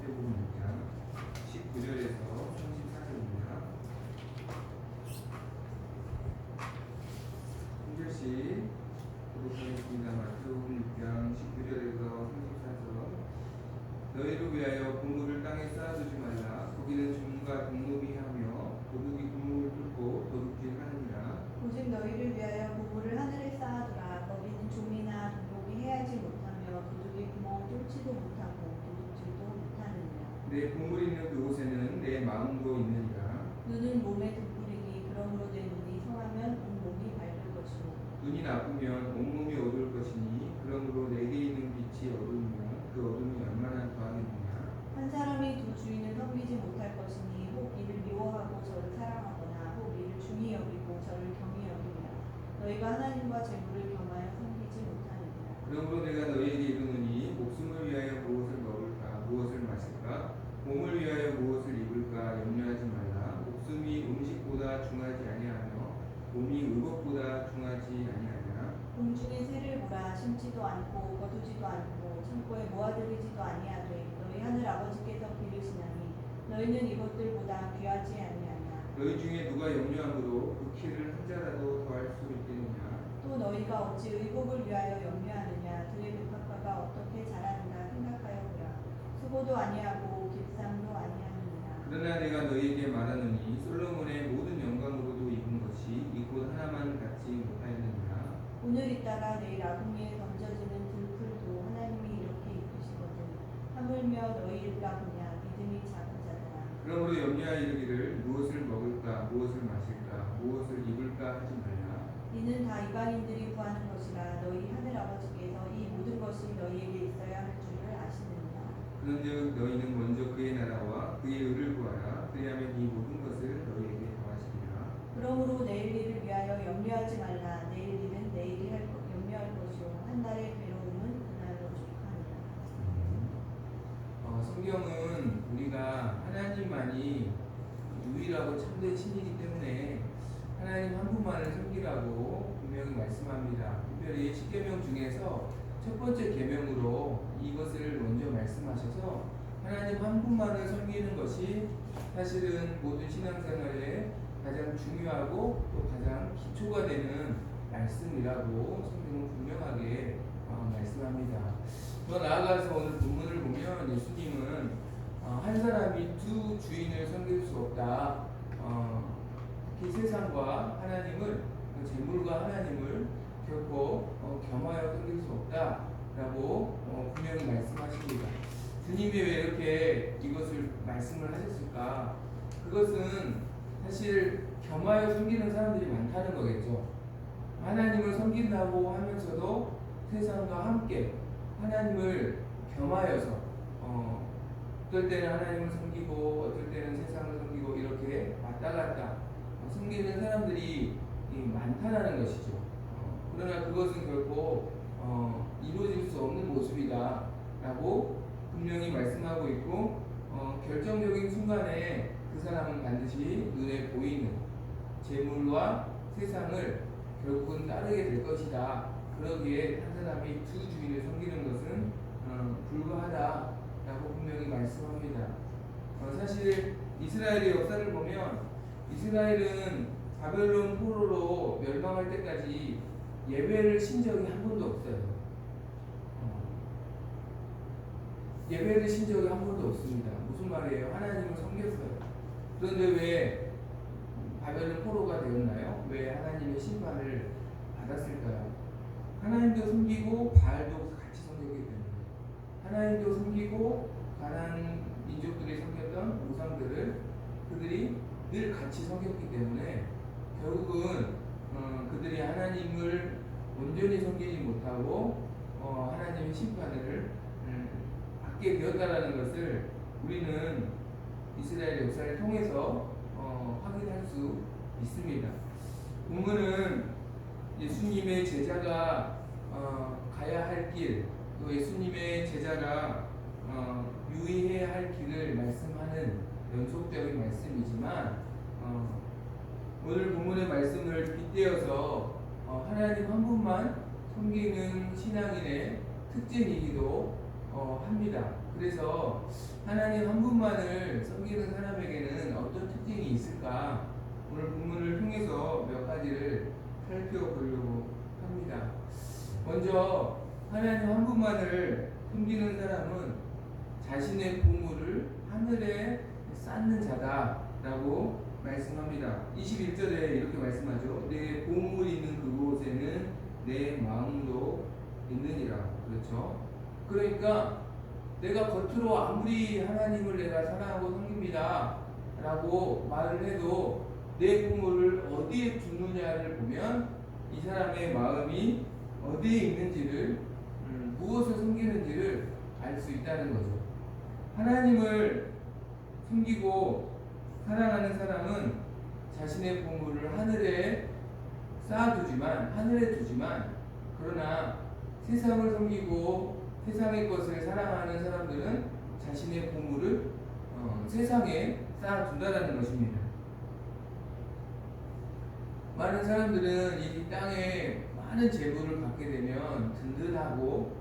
마태복음 6장 19절에서 34절입니다. 한 절씩 보도하겠습니다. 마태복음 6장 19절에서 34절. 너희를 위하여 보물을 땅에 쌓아두지 말라. 거기는 주문과 동물이 하며 도둑이 구멍을 뚫고 도둑질 하느니라. 오직 너희를 위하여 보물을 하늘에 쌓아두라. 거기는 종이나 동목이 해하지 못하며 도둑이 구멍을 뚫지도 못하고 도둑질도 못하느니라. 내 보물 있는 그곳에는 내 마음도 있느니라. 눈은 몸의 등불이니 그러므로 내 눈이 성하면 온 몸이 밝을 것이고 눈이 나쁘면 온몸이 어두울 것이니 그러므로 내게 있는 빛이 어두우면 그 어둠이 얼마나 더하겠느냐. 한 사람이 두 주인을 섬기지 못할 것이니 혹 이를 미워하고 저를 사랑하거나 혹 이를 중히 여기고 저를 경히 여기리라. 너희가 하나님과 재물을 겸하여 섬기지 못하느니라. 그러므로 내가 너희에게 이르노니 목숨을 위하여 무엇을 먹을까 무엇을 마실까 몸을 위하여 무엇을 입을까 염려하지 말라. 목숨이 음식보다 중하지 아니하며 몸이 의복보다 중하지 아니하냐. 공중의 새를 보라. 심지도 않고 거두지도 않고 창고에 모아들이지도 아니하되 너희 하늘 아버지께서 기르시나니 너희는 이것들보다 귀하지 아니하냐. 너희 중에 누가 염려함으로 그 키를 한 자라도 더할 수 있겠느냐. 또 너희가 어찌 의복을 위하여 염려하느냐. 들의 백합화가 어떻게 자라는가 생각하여 보라. 수고도 아니하고 깁상도 아니하느니라. 그러나 내가 너희에게 말하노니 솔로몬의 모든 영광으로도 입은 것이 이 곳 하나만 갖지 못하였느니라. 오늘 있다가 내일 아궁이에 던져지는 들풀도 하나님이 이렇게 이끄시거든. 하물며 너희일까 보냐. 믿음이 작은 자들아. 그러므로 염려하여 이르기를 무엇을 먹을까 무엇을 마실까 무엇을 입을까 하지 말라. 이는 다 이방인들이 구하는 것이라. 너희 하늘 아버지께서 이 모든 것이 너희에게 있어야 할 줄을 아시느니라. 그런즉 너희는 먼저 그의 나라와 그의 의를 구하라. 그리하면 이 모든 것을 너희에게 더하시리라. 그러므로 내일 일을 위하여 염려하지 말라. 내일 일은 내일이 염려할 것이요 한 달의 괴로움은 그날로 족하니라. 성경은 우리가 하나님만이 유일하고 참된 신이기 때문에 하나님 한 분만을 섬기라고 분명히 말씀합니다. 특별히 십계명 중에서 첫 번째 계명으로 이것을 먼저 말씀하셔서 하나님 한 분만을 섬기는 것이 사실은 모든 신앙생활에 가장 중요하고 또 가장 기초가 되는 말씀이라고 성경은 분명하게 말씀합니다. 더 나아가서 오늘 본문을 보면 예수님은 한 사람이 두 주인을 섬길 수 없다. 특히 세상과 하나님을, 재물과 하나님을 결코 겸하여 섬길 수 없다라고 분명히 말씀하십니다. 주님이 왜 이렇게 이것을 말씀을 하셨을까? 그것은 사실 겸하여 섬기는 사람들이 많다는 거겠죠. 하나님을 섬긴다고 하면서도 세상과 함께 하나님을 겸하여서 어떨 때는 하나님을 섬기고 어떨 때는 세상을 섬기고 이렇게 왔다 갔다 섬기는 사람들이 많다는 것이죠. 그러나 그것은 결코 이루어질 수 없는 모습이다 라고 분명히 말씀하고 있고 결정적인 순간에 그 사람은 반드시 눈에 보이는 재물과 세상을 결국은 따르게 될 것이다. 그러기에 한 사람이 두 주인을 섬기는 것은 불가하다라고 분명히 말씀합니다. 사실 이스라엘의 역사를 보면 이스라엘은 바벨론 포로로 멸망할 때까지 예배를 신 적이 한 번도 없어요. 예배를 신 적이 한 번도 없습니다. 무슨 말이에요? 하나님을 섬겼어요. 그런데 왜 바벨론 포로가 되었나요? 왜 하나님의 심판을 받았을까요? 하나님도 섬기고 바알도 같이 섬겼기 때문에 하나님도 섬기고 가나안 민족들이 섬겼던 우상들을 그들이 늘 같이 섬겼기 때문에 결국은 그들이 하나님을 온전히 섬기지 못하고 하나님의 심판을 받게 되었다라는 것을 우리는 이스라엘 역사를 통해서 확인할 수 있습니다. 본문은 예수님의 제자가 가야 할 길, 또 예수님의 제자가 유의해야 할 길을 말씀하는 연속적인 말씀이지만 오늘 본문의 말씀을 빗대어서 하나님 한 분만 섬기는 신앙인의 특징이기도 합니다. 그래서 하나님 한 분만을 섬기는 사람에게는 어떤 특징이 있을까? 오늘 본문을 통해서 몇 가지를 살펴보려고 합니다. 먼저 하나님 한 분만을 섬기는 사람은 자신의 보물을 하늘에 쌓는 자다라고 말씀합니다. 21절에 이렇게 말씀하죠. 내 보물이 있는 그곳에는 내 마음도 있느니라. 그렇죠? 그러니까 내가 겉으로 아무리 하나님을 내가 사랑하고 섬깁니다 라고 말을 해도 내 보물을 어디에 두느냐를 보면 이 사람의 마음이 어디에 있는지를 무엇을 섬기는지를 알 수 있다는 거죠. 하나님을 섬기고 사랑하는 사람은 자신의 보물을 하늘에 두지만 그러나 세상을 섬기고 세상의 것을 사랑하는 사람들은 자신의 보물을 세상에 쌓아둔다는 것입니다. 많은 사람들은 이 땅에 많은 재물을 갖게 되면 든든하고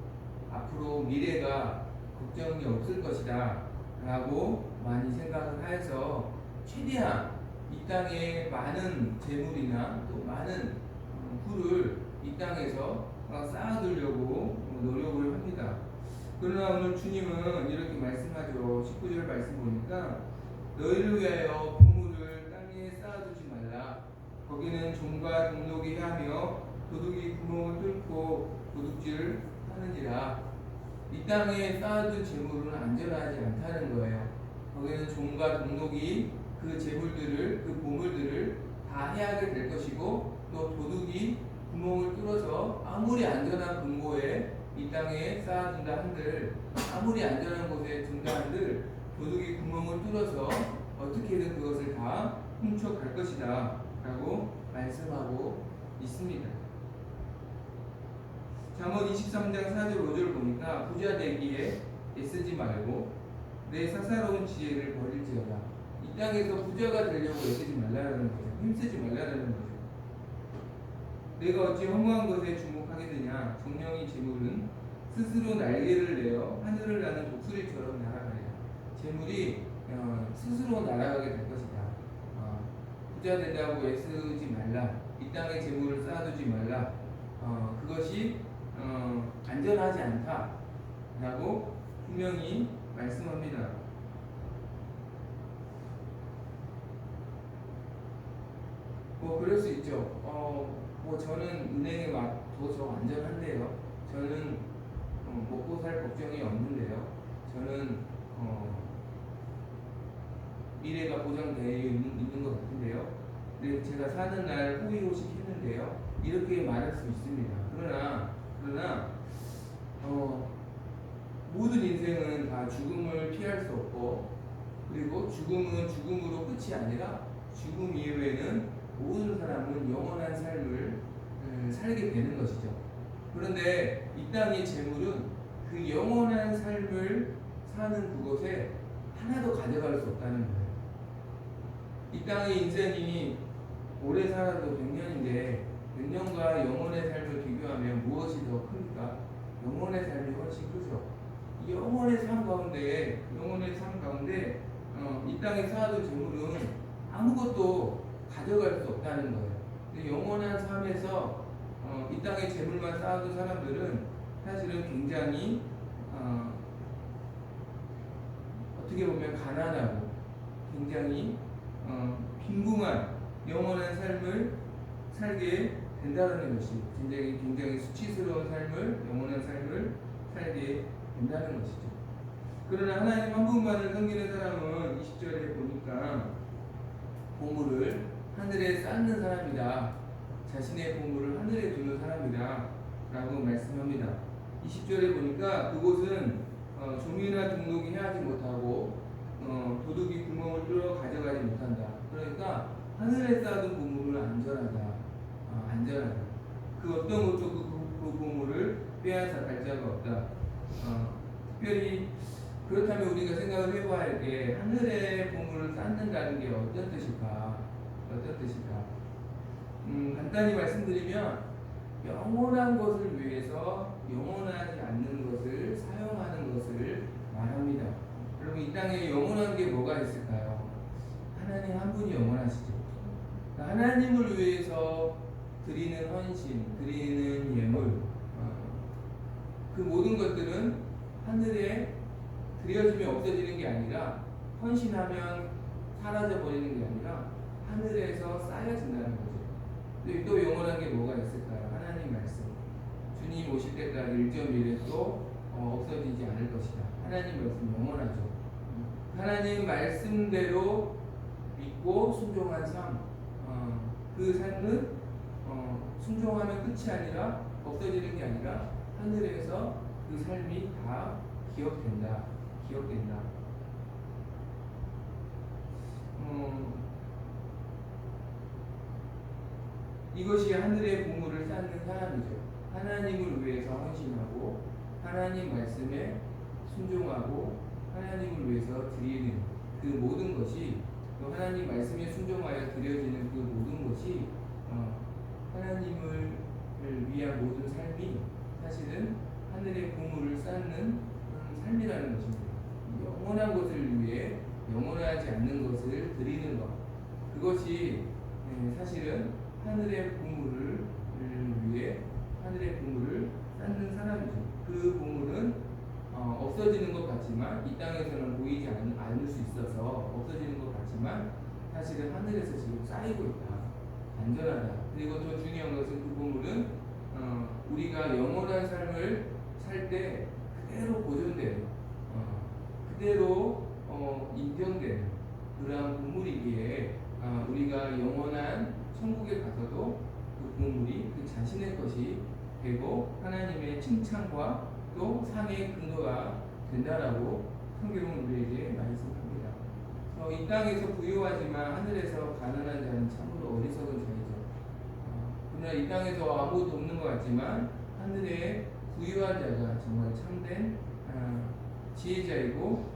앞으로 미래가 걱정이 없을 것이다 라고 많이 생각을 해서 최대한 이 땅에 많은 재물이나 또 많은 부를 이 땅에서 쌓아두려고 노력을 합니다. 그러나 오늘 주님은 이렇게 말씀하죠. 19절 말씀 보니까 너희를 위하여 보물을 땅에 쌓아두지 말라. 거기는 종과 동록이 하며 도둑이 구멍을 뚫고 도둑질 하느니라. 이 땅에 쌓아둔 재물은 안전하지 않다는 거예요. 거기는 종과 동록이 그 재물들을, 그 보물들을 다 해하게 될 것이고 또 도둑이 구멍을 뚫어서 아무리 안전한 금고에 이 땅에 쌓아둔다 한들, 아무리 안전한 곳에 둔다 한들 도둑이 구멍을 뚫어서 어떻게든 그것을 다 훔쳐갈 것이다 라고 말씀하고 있습니다. 잠언 23장 4절 5절 보니까 부자 되기에 애쓰지 말고 내 사사로운 지혜를 버릴지어다. 이 땅에서 부자가 되려고 애쓰지 말라는 거죠. 힘쓰지 말라는 거죠. 내가 어찌 허무한 것에 주목하겠느냐. 정령이 재물은 스스로 날개를 내어 하늘을 나는 독수리처럼 날아가리라. 재물이 스스로 날아가게 될 것이다. 부자 된다고 애쓰지 말라. 이 땅에 재물을 쌓아두지 말라. 그것이 안전하지 않다라고 분명히 말씀합니다. 그럴 수 있죠. 저는 은행에 맡둬서 안전한데요. 저는 먹고 살 걱정이 없는데요. 저는 미래가 보장되어 있는 것 같은데요. 근데 제가 사는 날 호의호식했는데요. 이렇게 말할 수 있습니다. 그러나 모든 인생은 다 죽음을 피할 수 없고, 그리고 죽음은 죽음으로 끝이 아니라 죽음 이후에는 모든 사람은 영원한 삶을 살게 되는 것이죠. 그런데 이 땅의 재물은 그 영원한 삶을 사는 그곳에 하나도 가져갈 수 없다는 거예요. 이 땅의 인생이 오래 살아도 100년인데 100년과 영원의 삶을 비교하면 무엇이 더 큽니까? 영원의 삶이 훨씬 크죠. 이 영원의 삶 가운데 이 땅에 쌓아둔 재물은 아무것도 가져갈 수 없다는 거예요. 근데 영원한 삶에서 이 땅에 재물만 쌓아둔 사람들은 사실은 굉장히 어떻게 보면 가난하고 굉장히 빈궁한 영원한 삶을 살게 된다는 것이 굉장히 수치스러운 삶을, 영원한 삶을 살게 된다는 것이죠. 그러나 하나님 한 분만을 섬기는 사람은 20절에 보니까 보물을 하늘에 쌓는 사람이다. 자신의 보물을 하늘에 두는 사람이다 라고 말씀합니다. 20절에 보니까 그곳은 종이나 등록이 해하지 못하고 도둑이 구멍을 뚫어 가져가지 못한다. 그러니까 하늘에 쌓아둔 보물은 안전하다. 그 어떤 것도 그 보물을 빼앗아 갈 자가 없다. 특별히 그렇다면 우리가 생각을 해봐야 할 게 하늘에 보물을 쌓는다는 게 어떤 뜻일까? 간단히 말씀드리면 영원한 것을 위해서 영원하지 않는 것을 사용하는 것을 드리는 헌신, 드리는 예물, 그 모든 것들은 하늘에 드려지면 없어지는 게 아니라 헌신하면 사라져 버리는 게 아니라 하늘에서 쌓여진다는 거죠. 또 영원한 게 뭐가 있을까요? 하나님 말씀. 주님 오실 때까지 1.1에 또 없어지지 않을 것이다. 하나님 말씀 영원하죠. 하나님 말씀대로 믿고 순종한 삶. 그 삶은 순종하면 끝이 아니라 없어지는 게 아니라 하늘에서 그 삶이 다 기억된다. 이것이 하늘의 보물을 쌓는 사람이죠. 하나님을 위해서 헌신하고 하나님 말씀에 순종하고 하나님을 위해서 드리는 그 모든 것이 또 하나님 말씀에 순종하여 드려지는 그 모든 것이 하나님을 위한 모든 삶이 사실은 하늘의 보물을 쌓는 삶이라는 것입니다. 영원한 것을 위해 영원하지 않는 것을 드리는 것, 그것이 사실은 하늘의 보물을 위해 하늘의 보물을 쌓는 사람이죠. 그 보물은 없어지는 것 같지만 이 땅에서는 보이지 않을 수 있어서 없어지는 것 같지만 사실은 하늘에서 지금 쌓이고 있다. 안전하다. 그리고 더 중요한 것은 그 보물은 우리가 영원한 삶을 살 때 그대로 보존되는 그대로 인정되는 그러한 보물이기에 우리가 영원한 천국에 가서도 그 보물이 그 자신의 것이 되고 하나님의 칭찬과 또 상의 근거가 된다라고 성경은 우리에게 말씀합니다. 이 땅에서 부유하지만 하늘에서 가난한 자는 참으로 어리석은 자이죠. 그러나 이 땅에서 아무것도 없는 것 같지만 하늘에 부유한 자가 정말 참된 지혜자이고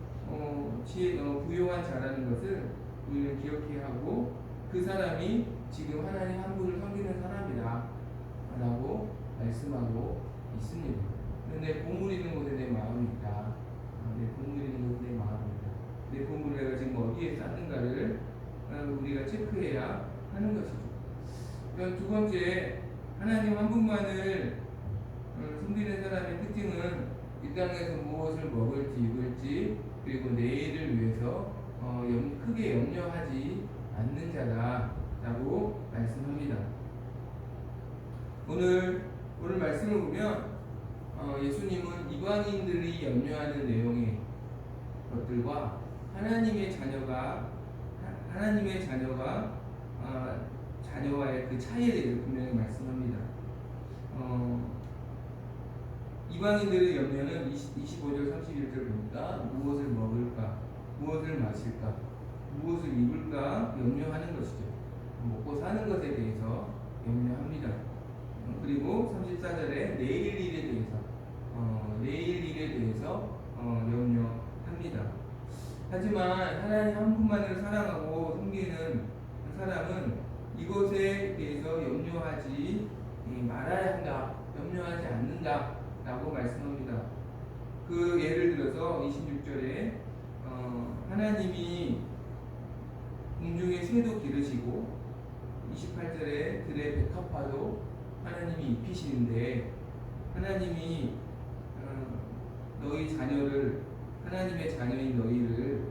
부유한 자라는 것을 우리는 기억해야 하고 그 사람이 지금 하나님 한 분을 섬기는 사람이다 라고 말씀하고 있습니다. 내 보물 있는 곳에 내 마음이 있다. 내 보물 있는 곳에 내 마음이 있다. 내 보물을 내가 지금 어디에 쌓는가를 우리가 체크해야 하는 것이죠. 두 번째, 하나님 한 분만을 섬기는 사람의 특징은 이 땅에서 무엇을 먹을지 입을지 그리고 내일을 위해서 크게 염려하지 않는 자다라고 말씀합니다. 오늘 말씀을 보면 예수님은 이방인들이 염려하는 내용의 것들과 하나님의 자녀와의 그 차이에 대해서 분명히 말씀합니다. 이방인들의 염려는 25절 31절 보니까 무엇을 먹을까, 무엇을 마실까, 무엇을 입을까 염려하는 것이죠. 먹고 사는 것에 대해서 염려합니다. 그리고 34절에 내일 일에 대해서 염려합니다. 하지만 하나님 한 분만을 사랑하고 섬기는 사람은 이것에 대해서 염려하지 말아야 한다, 염려하지 않는다 라고 말씀합니다. 그 예를 들어서 26절에 하나님이 공중의 새도 기르시고 28절에 들의 백합화도 하나님이 입히시는데 하나님이 너희 자녀를 하나님의 자녀인 너희를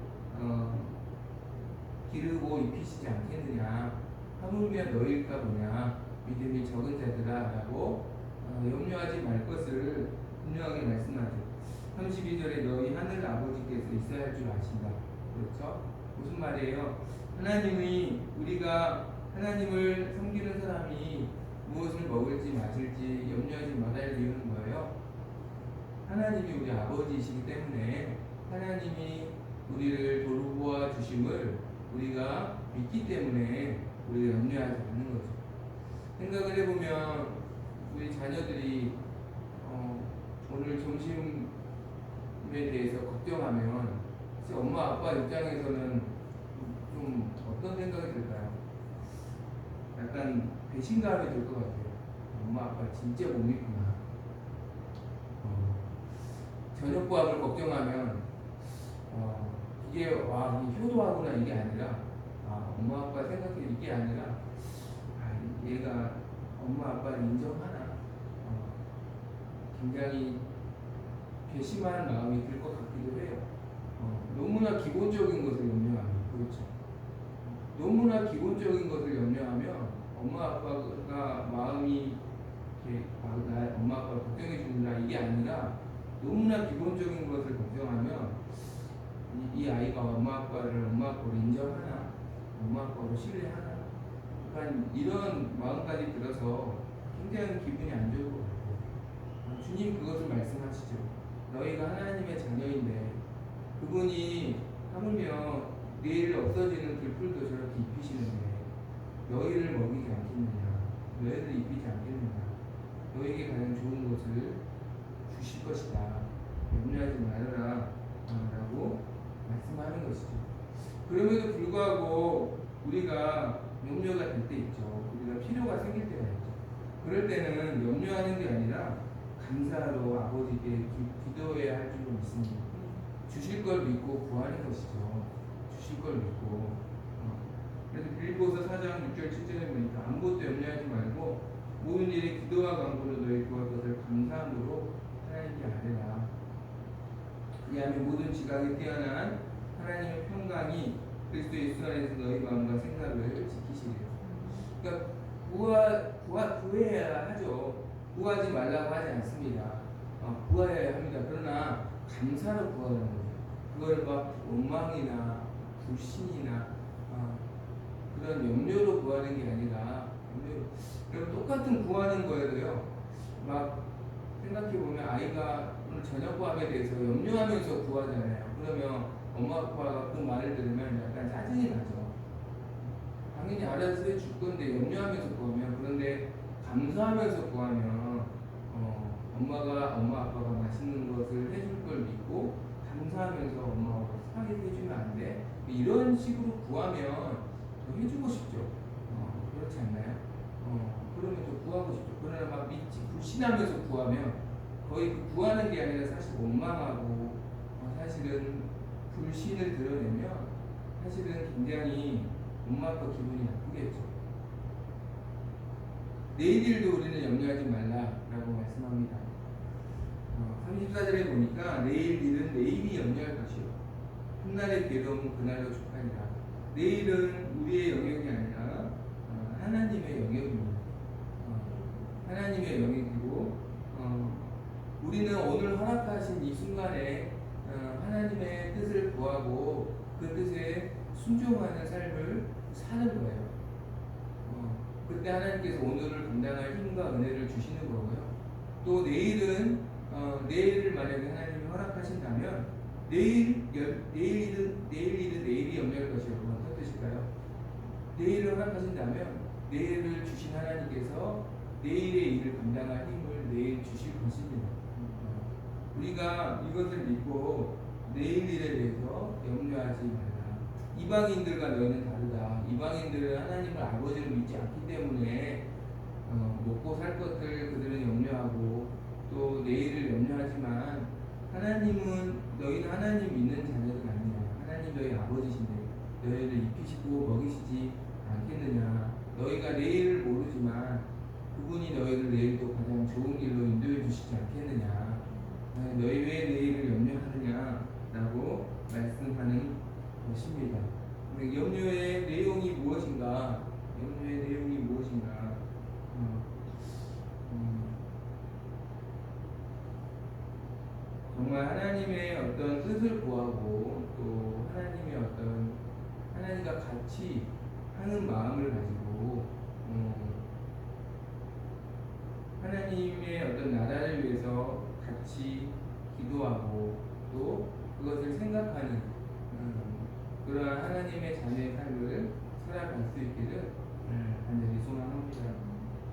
기르고 입히시지 않겠느냐, 하물며 너희일까 보냐 믿음이 적은 자들아 라고 염려하지 말 것을 분명하게 말씀하죠. 32절에 너희 하늘 아버지께서 있어야 할 줄 아신다. 그렇죠? 무슨 말이에요? 우리가 하나님을 섬기는 사람이 무엇을 먹을지 마실지 염려하지 말아야 할 이유는 뭐예요? 하나님이 우리 아버지이시기 때문에 하나님이 우리를 돌보아 주심을 우리가 믿기 때문에 우리가 염려하지 않는 거죠. 생각을 해보면 우리 자녀들이 오늘 점심에 대해서 걱정하면 엄마 아빠 입장에서는 좀 어떤 생각이 들까요? 약간 배신감이 들 것 같아요. 엄마 아빠 진짜 못 믿구나. 저녁밥을 걱정하면 이게 효도하구나 이게 아니라 엄마 아빠 생각해 이게 아니라 얘가 엄마 아빠를 인정하나 굉장히 괘씸한 마음이 들 것 같기도 해요. 너무나 기본적인 것을 염려하면 그렇죠. 너무나 기본적인 것을 염려하면 엄마 아빠가 마음이 이렇게 엄마 아빠 걱정해 주는다 이게 아니라 너무나 기본적인 것을 걱정하면 이 아이가 엄마 아빠로 인정하나 엄마 아빠로 신뢰하나 약간 이런 마음까지 들어서 굉장히 기분이 안 좋을 것 같아요. 주님 그것을 말씀하시죠. 너희가 하나님의 자녀인데 그분이 하물며 내일 없어지는 들풀도 저렇게 입히시는데 너희를 먹이지 않겠느냐, 너희를 입히지 않겠느냐, 너희에게 가장 좋은 것을 주실 것이다. 염려하지 말아라 라고 말씀하는 것이죠. 그럼에도 불구하고 우리가 염려가 될 때 있죠. 우리가 필요가 생길 때가 있죠. 그럴 때는 염려하는 게 아니라 감사로 아버지께 기도해야 할 줄로 믿습니다. 주실 걸 믿고 구하는 것이죠. 주실 걸 믿고. 그래서 빌립보서 4장 6절 7절에 보니까 아무것도 염려하지 말고 모든 일에 기도와 간구로 너희 구할 것을 감사함으로 하나님께 아뢰라. 그리하면 모든 지각에 뛰어난 하나님의 평강이 그리스도 예수 안에서 너희 마음과 생각을 지키시리라. 그러니까 구해야 하죠. 구하지 말라고 하지 않습니다. 구해야 합니다. 그러나 감사로 구하는 거죠. 그걸 막 원망이나 불신이나 그런 염려로 구하는 게 아니라 그럼 똑같은 구하는 거에도요. 막 생각해 보면 아이가 오늘 저녁밥에 대해서 염려하면서 구하잖아요. 그러면 엄마 아빠가 그 말을 들으면 약간 짜증이 나죠. 당연히 알아서 해줄 건데 염려하면서 구하면 그런데 감사하면서 구하면 엄마 아빠가 맛있는 것을 해줄 걸 믿고 감사하면서 엄마 아빠가 사게 해주면 안 돼. 이런 식으로 구하면 더 해주고 싶죠. 그렇지 않나요? 그러면 더 구하고 싶죠. 그러나 막 믿지 불신하면서 구하면 거의 그 구하는 게 아니라 사실 원망하고 사실은 불신을 드러내면 사실은 굉장히 엄마 아빠 기분이 나쁘겠죠. 내일 일도 우리는 염려하지 말라라고 말씀합니다. 34절에 보니까 내일 일은 내일이 염려할 것이요 훗날의 괴로움은 그날로 족하리라. 내일은 우리의 영역이 아니라 하나님의 영역입니다. 하나님의 영역이고 우리는 오늘 허락하신 이 순간에 하나님의 뜻을 구하고 그 뜻에 순종하는 삶을 사는 거예요. 그때 하나님께서 오늘을 감당할 힘과 은혜를 주시는 거고요. 또 내일은 내일을 만약에 하나님이 허락하신다면 내일은 내일이 염려할 것이요. 어떤 뜻일까요? 내일을 허락하신다면 내일을 주신 하나님께서 내일의 일을 감당할 힘을 내일 주실 것입니다. 우리가 이것을 믿고 내일 일에 대해서 염려하지 말라. 이방인들과 너희는 다르다. 이방인들은 하나님을 아버지로 믿지 않기 때문에 먹고 살 것들 그들은 염려하고 또 내일을 염려하지만 하나님은 너희는 하나님 믿는 자녀들 아니냐. 하나님 너희 아버지신데 너희를 입히시고 먹이시지 않겠느냐. 너희가 내일을 모르지만 그분이 너희를 내일도 가장 좋은 길로 인도해 주시지 않겠느냐. 너희 왜 내일을 염려하느냐라고 말씀하는 것입니다. 염려의 내용이 무엇인가? 염려의 내용이 무엇인가? 정말 하나님의 어떤 뜻을 구하고 또 하나님과 같이 하는 마음을 가지고 하나님의 어떤 나라를 위해서 같이 기도하고 또 그것을 생각하는 그러한 하나님의 자녀의 삶을 살아갈 수 있기를 간절히 소망합니다.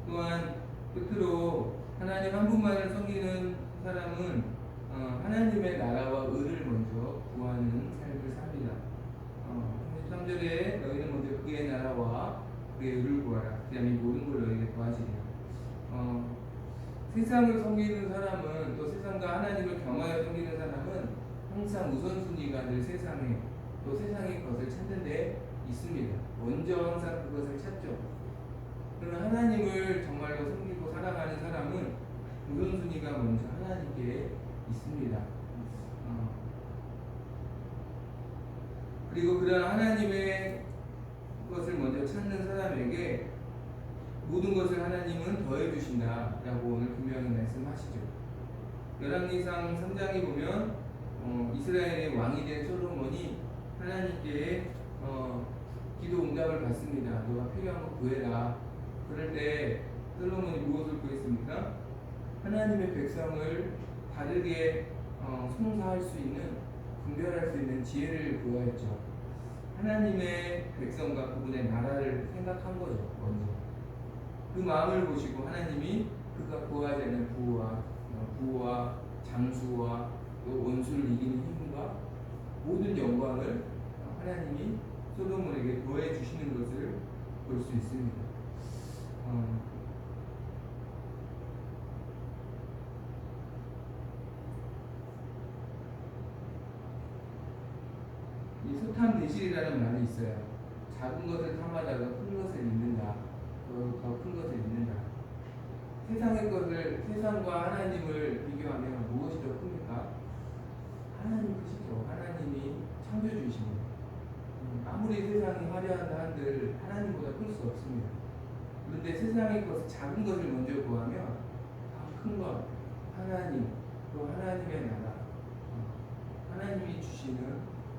또한 끝으로 하나님 한 분만을 섬기는 사람은 하나님의 나라와 의를 먼저 구하는 삶을 삽니다. 33절에 너희는 먼저 그의 나라와 그의 의를 구하라. 그 다음에 모든 걸 너희에게 구하시리라. 세상을 섬기는 사람은 또 세상과 하나님을 경하여 섬기는 사람은 항상 우선순위가 늘 세상에 또 세상의 것을 찾는 데 있습니다. 먼저 항상 그것을 찾죠. 그러나 하나님을 정말로 섬기고 사랑하는 사람은 우선순위가 먼저 하나님께 있습니다. 그리고 그런 하나님의 것을 먼저 찾는 사람에게 모든 것을 하나님은 더해 주신다라고 오늘 분명히 말씀하시죠. 열왕기상 3장에 보면 이스라엘의 왕이 된 솔로몬이 하나님께 기도 응답을 받습니다. 너가 필요한 거 구해라. 그럴 때 솔로몬이 무엇을 구했습니까? 하나님의 백성을 바르게 송사할 수 있는, 분별할 수 있는 지혜를 구하였죠. 하나님의 백성과 그분의 나라를 생각한 거죠. 먼저 그 마음을 보시고 하나님이 그가 구하지 않는 부와 장수와 또 원수를 이기는 힘과 모든 영광을 하나님이 솔로몬에게 더해 주시는 것을 볼 수 있습니다. 이 소탐대실이라는 말이 있어요. 작은 것을 탐하다가 큰 것을 잊는다. 더 큰 것을 잊는다. 세상과 하나님을 비교하면 무엇이 더 큽니까? 하나님 크시죠. 하나님이 창조주이신 분. 아무리 세상이 화려한다 한들 하나님보다 클 수 없습니다. 그런데 세상의 것을, 작은 것을 먼저 구하면 더 큰 것, 하나님, 또 하나님의 나라, 하나님이 주시는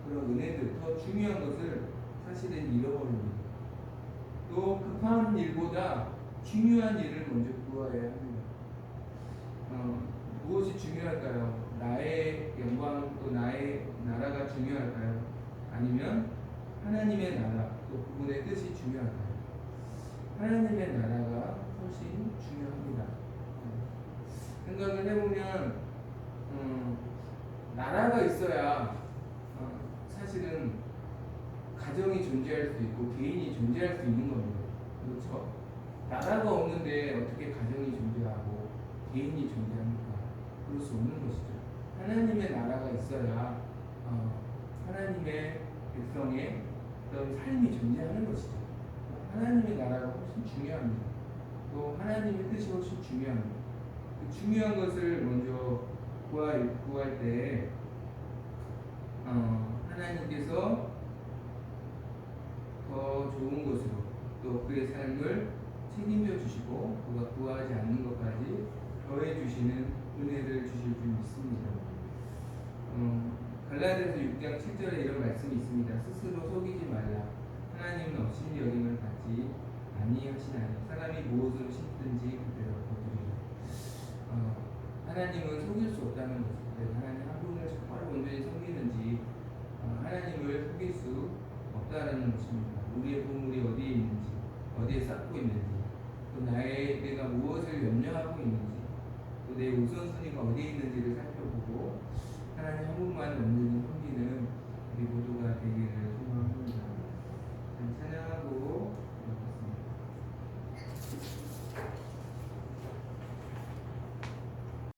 그런 은혜들, 더 중요한 것을 사실은 잃어버립니다. 또 급한 일보다 중요한 일을 먼저 구해야 합니다. 무엇이 중요할까요? 나의 영광, 또 나의 나라가 중요할까요? 아니면 하나님의 나라, 또 그분의 뜻이 중요할까요? 하나님의 나라가 훨씬 중요합니다. 생각을 해보면 나라가 있어야 사실은 가정이 존재할 수 있고 개인이 존재할 수 있는 겁니다. 그렇죠? 나라가 없는데 어떻게 가정이 존재하고 개인이 존재합니까? 그럴 수 없는 것이죠. 하나님의 나라가 있어야 하나님의 백성의 그런 삶이 존재하는 것이죠. 하나님의 나라가 훨씬 중요합니다. 또 하나님의 뜻이 훨씬 중요합니다. 그 중요한 것을 먼저 구할 때 하나님께서 더 좋은 것으로 또 그의 삶을 책임져 주시고 그가 구하지 않는 것까지 더해 주시는 은혜를 주실 줄 믿습니다. 갈라디아서 6장 7절에 이런 말씀이 있습니다. 스스로 속이지 말라. 하나님은 없인 여김을 받지 아니하시나니 사람이 무엇으로 심든지 그대로 거두리라. 하나님은 속일 수 없다는 것입니다. 하나님 한 분을 정말 온전히 섬기는지 하나님을 속일 수 없다는 것입니다. 우리의 보물이 어디에 있는지, 어디에 쌓고 있는지, 또 내가 무엇을 염려하고 있는지, 또 내 우선순위가 어디에 있는지를 살펴보고 하나님 한 분만 온전히